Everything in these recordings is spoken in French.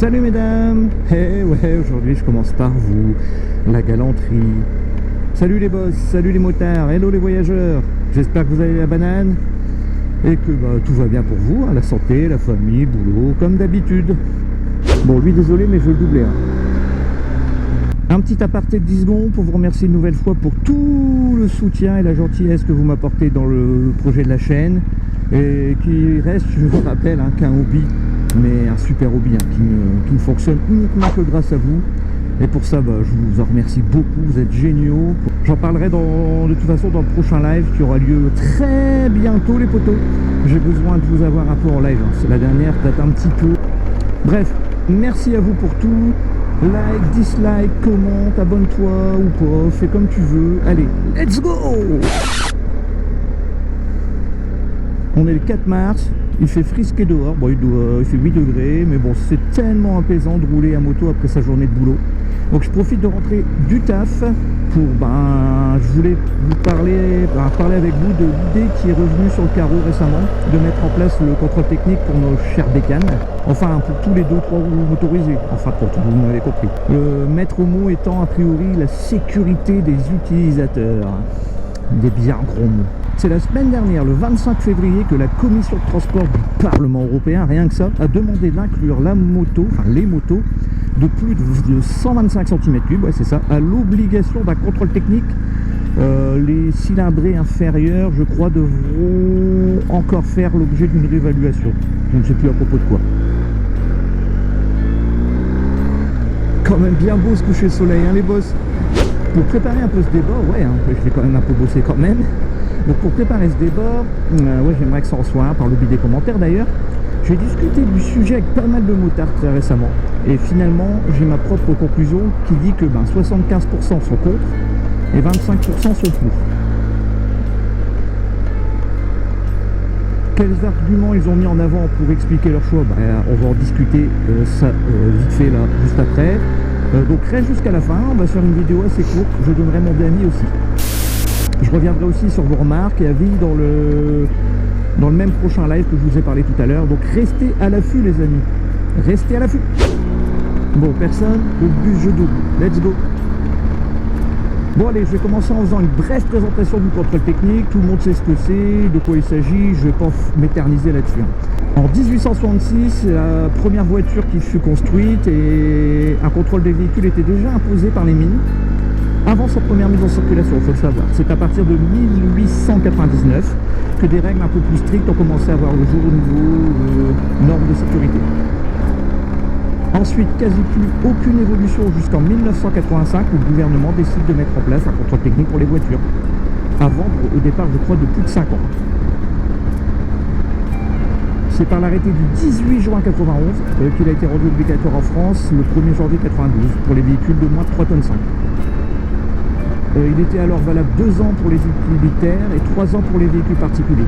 Salut mesdames. Ouais, aujourd'hui je commence par vous, la galanterie. Salut les boss, salut les motards, hello les voyageurs. J'espère que vous avez la banane et que tout va bien pour vous, hein, la santé, la famille, le boulot, comme d'habitude. Bon, lui désolé mais je vais le doubler. Un petit aparté de 10 secondes pour vous remercier une nouvelle fois pour tout le soutien et la gentillesse que vous m'apportez dans le projet de la chaîne et qui reste, je vous rappelle, qu'un hobby, mais un super hobby qui ne fonctionne uniquement que grâce à vous. Et pour ça, je vous en remercie beaucoup, vous êtes géniaux. J'en parlerai de toute façon dans le prochain live qui aura lieu très bientôt les potos. J'ai besoin de vous avoir un peu en live, c'est la dernière, date un petit peu. Bref, merci à vous pour tout. Like, dislike, commente, abonne-toi ou pas, fais comme tu veux. Allez, let's go! On est le 4 mars, il fait frisquer dehors, il fait 8 degrés, mais bon, c'est tellement apaisant de rouler à moto après sa journée de boulot. Donc je profite de rentrer du taf pour, je voulais vous parler avec vous de l'idée qui est revenue sur le carreau récemment, de mettre en place le contrôle technique pour nos chers bécanes, enfin pour tous les 2-3 roues motorisés, enfin pour tout, vous m'avez compris. Le maître mot étant a priori la sécurité des utilisateurs, des bien gros mots. C'est la semaine dernière, le 25 février, que la commission de transport du Parlement européen, rien que ça, a demandé d'inclure les motos de plus de 125 cm3, ouais c'est ça, à l'obligation d'un contrôle technique. Les cylindrés inférieurs, je crois, devront encore faire l'objet d'une réévaluation. Je ne sais plus à propos de quoi. Quand même bien beau ce coucher de soleil, les boss. Pour préparer un peu ce débat, je vais quand même un peu bosser quand même. Donc pour préparer ce débat, j'aimerais que ça en soit un par le biais des commentaires d'ailleurs. J'ai discuté du sujet avec pas mal de motards très récemment. Et finalement, j'ai ma propre conclusion qui dit que 75% sont contre et 25% sont pour. Quels arguments ils ont mis en avant pour expliquer leur choix? On va en discuter vite fait là, juste après. Donc reste jusqu'à la fin, on va faire une vidéo assez courte, je donnerai mon avis aussi. Je reviendrai aussi sur vos remarques et avis dans le même prochain live que je vous ai parlé tout à l'heure. Donc restez à l'affût les amis. Restez à l'affût. Bon, personne, au bus je double. Let's go. Bon allez, je vais commencer en faisant une brève présentation du contrôle technique. Tout le monde sait ce que c'est, de quoi il s'agit. Je ne vais pas m'éterniser là-dessus. En 1866, c'est la première voiture qui fut construite et un contrôle des véhicules était déjà imposé par les mines. Avant sa première mise en circulation, il faut le savoir. C'est à partir de 1899 que des règles un peu plus strictes ont commencé à voir le jour au niveau normes de sécurité. Ensuite, quasi plus aucune évolution jusqu'en 1985 où le gouvernement décide de mettre en place un contrôle technique pour les voitures. À vendre au départ, je crois, de plus de 5 ans. C'est par l'arrêté du 18 juin 1991 qu'il a été rendu obligatoire en France le 1er janvier 1992 pour les véhicules de moins de 3,5 tonnes. Il était alors valable 2 ans pour les utilitaires et 3 ans pour les véhicules particuliers.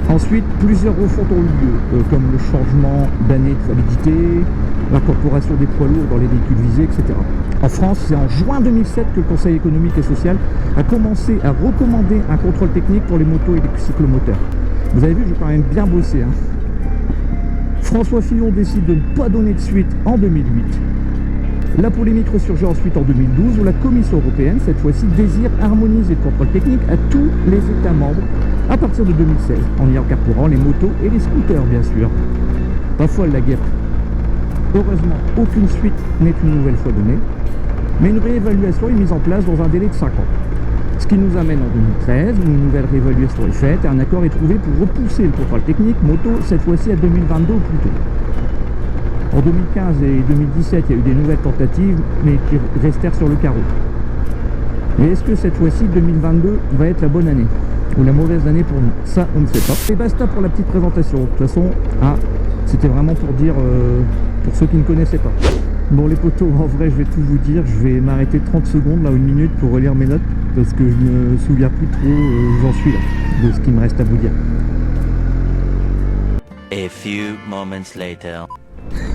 Ensuite, plusieurs refontes ont eu lieu, comme le changement d'année de validité, l'incorporation des poids lourds dans les véhicules visés, etc. En France, c'est en juin 2007 que le Conseil économique et social a commencé à recommander un contrôle technique pour les motos et les cyclomoteurs. Vous avez vu, j'ai quand même bien bossé. François Fillon décide de ne pas donner de suite en 2008. La polémique ressurgit ensuite en 2012 où la Commission européenne, cette fois-ci, désire harmoniser le contrôle technique à tous les États membres à partir de 2016, en y incorporant les motos et les scooters, bien sûr. Pas folle la guêpe. Heureusement, aucune suite n'est une nouvelle fois donnée, mais une réévaluation est mise en place dans un délai de 5 ans. Ce qui nous amène en 2013, où une nouvelle réévaluation est faite et un accord est trouvé pour repousser le contrôle technique moto, cette fois-ci à 2022 ou plus tôt. En 2015 et 2017, il y a eu des nouvelles tentatives, mais qui restèrent sur le carreau. Mais est-ce que cette fois-ci, 2022, va être la bonne année? Ou la mauvaise année pour nous? Ça, on ne sait pas. Et basta pour la petite présentation. De toute façon, c'était vraiment pour dire, pour ceux qui ne connaissaient pas. Bon les potos, en vrai, je vais tout vous dire. Je vais m'arrêter 30 secondes, là, 1 minute, pour relire mes notes, parce que je ne me souviens plus trop où j'en suis, là, de ce qu'il me reste à vous dire. A few moments later.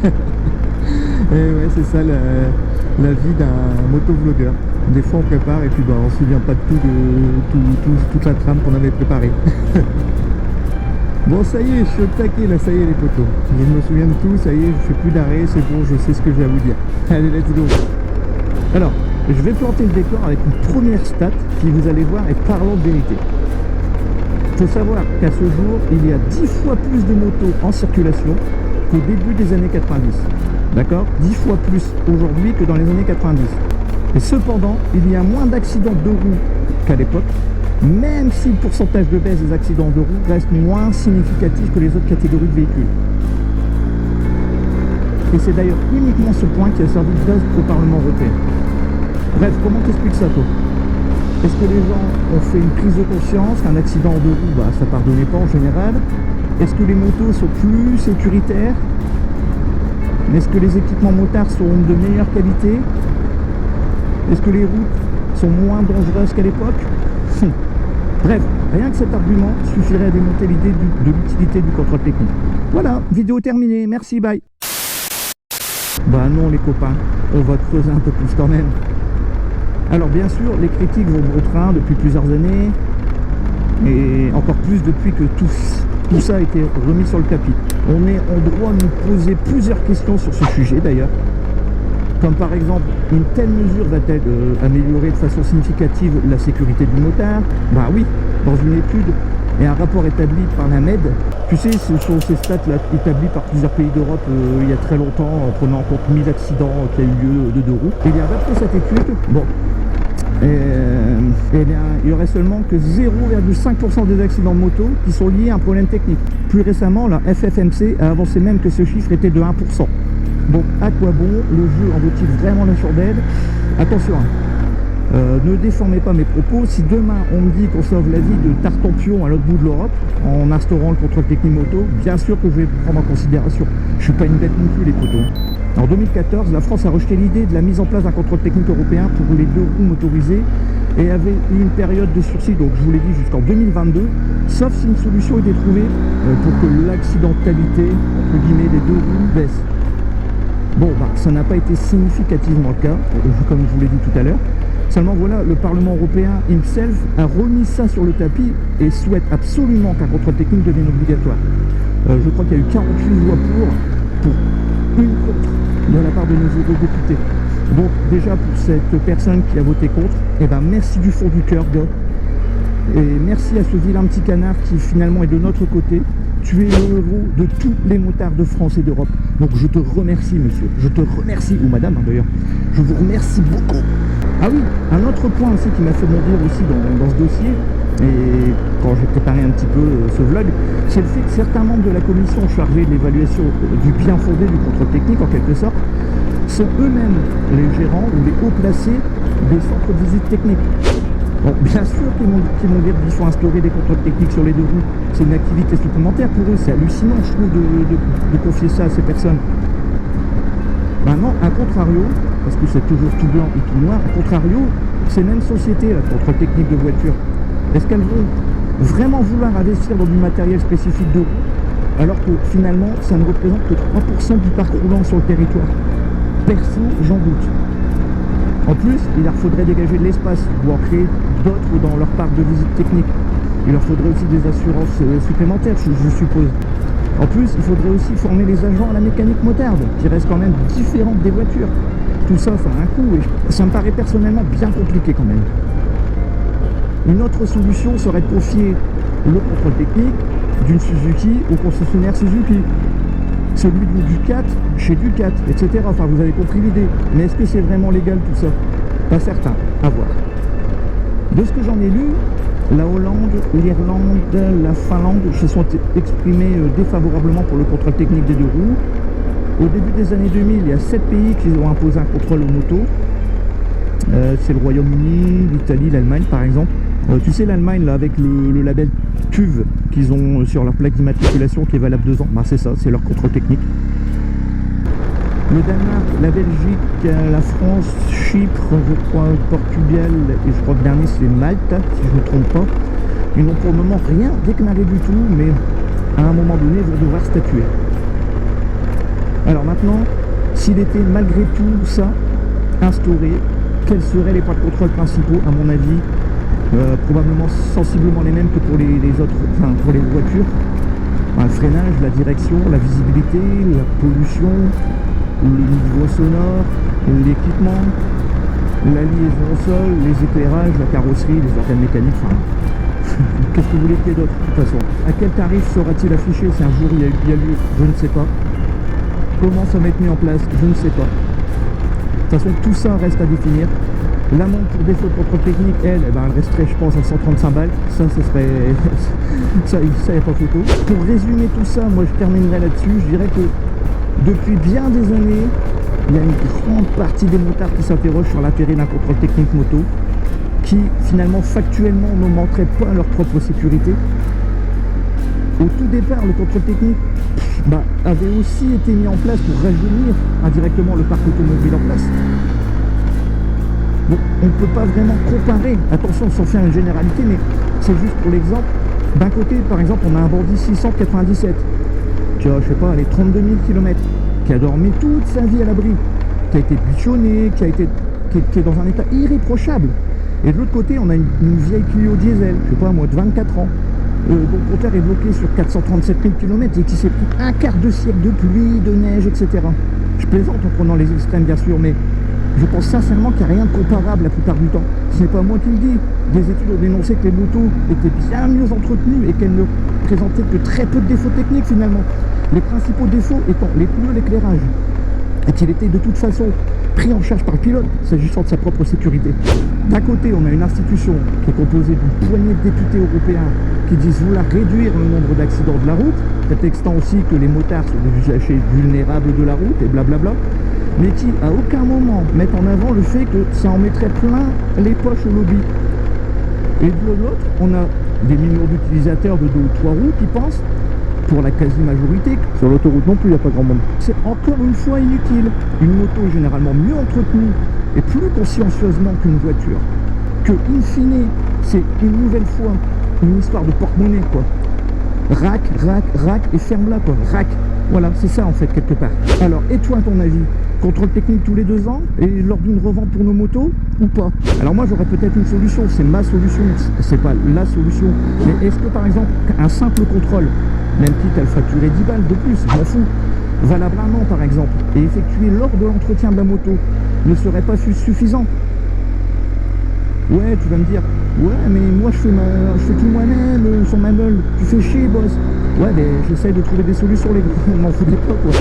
Et ouais, c'est ça la vie d'un motovlogueur. Des fois on prépare et puis on se souvient pas de toute la trame qu'on avait préparée. Bon, ça y est, je suis au taquet, là, ça y est, les potos. Je me souviens de tout, ça y est, je fais plus d'arrêt, c'est bon, je sais ce que j'ai à vous dire. Allez, let's go. Alors, je vais planter le décor avec une première stat qui, vous allez voir, est parlante de vérité. Il faut savoir qu'à ce jour, il y a 10 fois plus de motos en circulation qu'au début des années 90. D'accord? 10 fois plus aujourd'hui que dans les années 90. Et cependant, il y a moins d'accidents de roues qu'à l'époque, même si le pourcentage de baisse des accidents de roues reste moins significatif que les autres catégories de véhicules. Et c'est d'ailleurs uniquement ce point qui a servi de base au Parlement européen. Bref, comment t'expliques ça, toi? Est-ce que les gens ont fait une prise de conscience qu'un accident de roue, ça pardonnait pas en général? Est-ce que les motos sont plus sécuritaires? Est-ce que les équipements motards sont de meilleure qualité? Est-ce que les routes sont moins dangereuses qu'à l'époque? Bref, rien que cet argument suffirait à démonter l'idée de l'utilité du contrôle technique. Voilà, vidéo terminée, merci, bye. Bah non les copains, on va creuser un peu plus quand même. Alors bien sûr, les critiques vont bon train depuis plusieurs années, et encore plus depuis que tout ça a été remis sur le tapis. On est en droit de nous poser plusieurs questions sur ce sujet d'ailleurs. Comme par exemple, une telle mesure va-t-elle améliorer de façon significative la sécurité du motard? Bah oui, dans une étude et un rapport établi par la MED, tu sais, ce sont ces stats-là établis par plusieurs pays d'Europe il y a très longtemps, en prenant en compte 1000 accidents qui a eu lieu de deux roues. Et bien d'après cette étude, bon, il y aurait seulement que 0,5% des accidents de moto qui sont liés à un problème technique. Plus récemment, la FFMC a avancé même que ce chiffre était de 1%. Donc à quoi bon? Le jeu en vaut-il vraiment la chandelle? Attention, ne déformez pas mes propos. Si demain on me dit qu'on sauve la vie de Tartampion à l'autre bout de l'Europe en instaurant le contrôle technique moto, bien sûr que je vais le prendre en considération. Je suis pas une bête non plus, les potos. En 2014, la France a rejeté l'idée de la mise en place d'un contrôle technique européen pour les deux roues motorisées et avait eu une période de sursis, donc je vous l'ai dit, jusqu'en 2022, sauf si une solution était trouvée pour que l'accidentalité, entre guillemets, des deux roues baisse. Bon, ça n'a pas été significativement le cas, comme je vous l'ai dit tout à l'heure. Seulement voilà, le Parlement européen himself a remis ça sur le tapis et souhaite absolument qu'un contrôle technique devienne obligatoire. Je crois qu'il y a eu 48 voix pour une contre de la part de nos eurodéputés. Donc déjà pour cette personne qui a voté contre, merci du fond du cœur, gars. Et merci à ce vilain petit canard qui finalement est de notre côté. Tu es le héros de tous les motards de France et d'Europe. Donc je te remercie, monsieur. Je te remercie, ou madame d'ailleurs. Je vous remercie beaucoup. Ah oui, un autre point aussi qui m'a fait bondir aussi dans ce dossier, et quand j'ai préparé un petit peu ce vlog, c'est le fait que certains membres de la commission chargée de l'évaluation du bien fondé du contrôle technique, en quelque sorte, sont eux-mêmes les gérants ou les hauts placés des centres de visite technique. Bon, bien sûr qu'ils vont dire qu'il faut instaurer des contrôles techniques sur les deux roues. C'est une activité supplémentaire pour eux. C'est hallucinant, je trouve, de confier ça à ces personnes. Maintenant, à contrario, parce que c'est toujours tout blanc et tout noir, à contrario, ces mêmes sociétés, la contrôle technique de voitures, est-ce qu'elles vont vraiment vouloir investir dans du matériel spécifique de roue, alors que finalement, ça ne représente que 3% du parc roulant sur le territoire? Perso, j'en doute. En plus, il leur faudrait dégager de l'espace ou en créer d'autres dans leur parc de visite technique. Il leur faudrait aussi des assurances supplémentaires, je suppose. En plus, il faudrait aussi former les agents à la mécanique motarde, qui reste quand même différente des voitures. Tout ça, ça a un coût et ça me paraît personnellement bien compliqué quand même. Une autre solution serait de confier le contrôle technique d'une Suzuki au concessionnaire Suzuki. Celui de Ducat chez Ducat, etc. Enfin, vous avez compris l'idée. Mais est-ce que c'est vraiment légal tout ça? Pas certain, à voir. De ce que j'en ai lu, la Hollande, l'Irlande, la Finlande se sont exprimés défavorablement pour le contrôle technique des deux roues. Au début des années 2000, il y a 7 pays qui ont imposé un contrôle aux motos. C'est le Royaume-Uni, l'Italie, l'Allemagne par exemple. Tu sais, l'Allemagne, là, avec le label TÜV qu'ils ont sur leur plaque d'immatriculation qui est valable 2 ans, c'est ça, c'est leur contrôle technique. Le Danemark, la Belgique, la France, Chypre, je crois, Portugal, et je crois que le dernier c'est Malte, si je ne me trompe pas. Ils n'ont pour le moment rien déclaré du tout, mais à un moment donné, ils vont devoir statuer. Alors maintenant, s'il était malgré tout ça instauré, quels seraient les points de contrôle principaux, à mon avis? Probablement sensiblement les mêmes que pour les autres, enfin pour les voitures. Le freinage, la direction, la visibilité, la pollution, le niveau sonore, l'équipement, la liaison au sol, les éclairages, la carrosserie, les organes mécaniques, enfin... Qu'est-ce que vous voulez qu'il y ait d'autre de toute façon? À quel tarif sera-t-il affiché si un jour il y a lieu? Je ne sais pas. Comment ça va être mis en place? Je ne sais pas. De toute façon, tout ça reste à définir. L'amende pour défaut de contrôle technique, elle resterait, je pense, à 135 balles. Ça serait... ça, y a pas photo. Pour résumer tout ça, moi, je terminerai là-dessus. Je dirais que depuis bien des années, il y a une grande partie des motards qui s'interrogent sur l'intérêt d'un contrôle technique moto, qui, finalement, factuellement, n'augmenterait pas leur propre sécurité. Au tout départ, le contrôle technique avait aussi été mis en place pour rajeunir indirectement le parc automobile en place. Bon, on ne peut pas vraiment comparer, attention sans faire une généralité, mais c'est juste pour l'exemple. D'un côté, par exemple, on a un bandit 697, qui a, je sais pas, les 32 000 km, qui a dormi toute sa vie à l'abri, qui a été bichonné, qui est dans un état irréprochable. Et de l'autre côté, on a une vieille Clio diesel, je sais pas moi, de 24 ans, dont le compteur est bloqué sur 437 000 km et qui s'est pris un quart de siècle de pluie, de neige, etc. Je plaisante en prenant les extrêmes, bien sûr, mais je pense sincèrement qu'il n'y a rien de comparable la plupart du temps. Ce n'est pas moi qui le dis. Des études ont dénoncé que les motos étaient bien mieux entretenues et qu'elles ne présentaient que très peu de défauts techniques finalement. Les principaux défauts étant les pneus, l'éclairage. Et qu'il était de toute façon pris en charge par le pilote, s'agissant de sa propre sécurité. D'un côté, on a une institution qui est composée d'une poignée de députés européens qui disent vouloir réduire le nombre d'accidents de la route, prétextant aussi que les motards sont des usagers vulnérables de la route et blablabla, mais qui à aucun moment mettent en avant le fait que ça en mettrait plein les poches au lobby. Et de l'autre, on a des millions d'utilisateurs de 2 ou 3 roues qui pensent, pour la quasi-majorité, sur l'autoroute non plus, il n'y a pas grand monde. C'est encore une fois inutile. Une moto est généralement mieux entretenue et plus consciencieusement qu'une voiture. Que, in fine, c'est une nouvelle fois une histoire de porte-monnaie, quoi. Rack, et ferme-la, quoi. Rack. Voilà, c'est ça, en fait, quelque part. Alors, et toi, à ton avis? Contrôle technique tous les 2 ans et lors d'une revente pour nos motos ou pas? Alors moi j'aurais peut-être une solution, c'est ma solution, c'est pas la solution, mais est-ce que par exemple un simple contrôle, même quitte à le facturer 10 balles de plus, je m'en fous, valable 1 an par exemple, et effectué lors de l'entretien de la moto, ne serait pas suffisant? Ouais, tu vas me dire, ouais mais moi je fais tout moi-même, sans ma meule, tu fais chier boss. Ouais mais j'essaye de trouver des solutions les gars, m'en foutez pas quoi.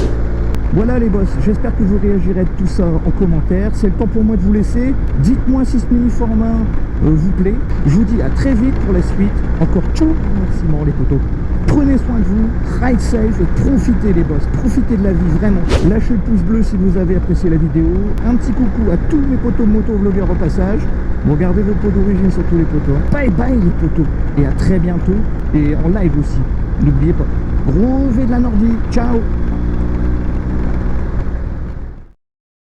Voilà les boss, j'espère que vous réagirez de tout ça en commentaire. C'est le temps pour moi de vous laisser. Dites-moi si ce mini-format vous plaît. Je vous dis à très vite pour la suite. Encore ciao, merci les potos. Prenez soin de vous, ride safe et profitez les boss. Profitez de la vie, vraiment. Lâchez le pouce bleu si vous avez apprécié la vidéo. Un petit coucou à tous mes potos motovlogueurs au passage. Bon, gardez vos pots d'origine sur tous les potos. Bye bye les potos. Et à très bientôt. Et en live aussi. N'oubliez pas. Gros V de la Nordie. Ciao.